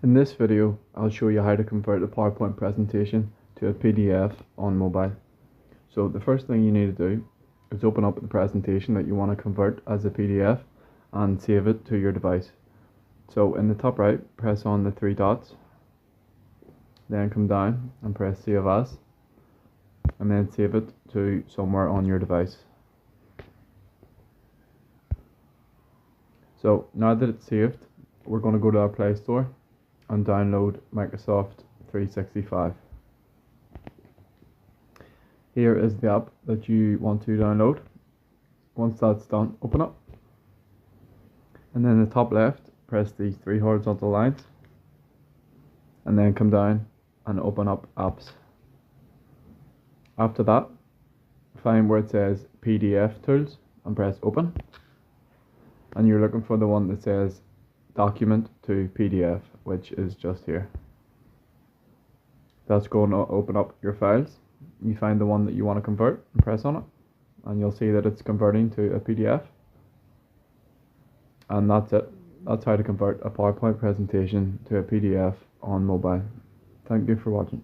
In this video, I'll show you how to convert a PowerPoint presentation to a PDF on mobile. So the first thing you need to do is open up the presentation that you want to convert as a PDF and save it to your device. So in the top right, press on the three dots, then come down and press Save As, and then save it to somewhere on your device. So now that it's saved, we're going to go to our Play Store and download Microsoft 365. Here is the app that you want to download. Once that's done, open up, and then in the top left, press these three horizontal lines, and then come down and open up Apps. After that, find where it says PDF Tools and press Open, and you're looking for the one that says Document to PDF, which is just here. That's going to open up your files. You find the one that you want to convert and press on it, and you'll see that it's converting to a PDF. And that's it. That's how to convert a PowerPoint presentation to a PDF on mobile. Thank you for watching.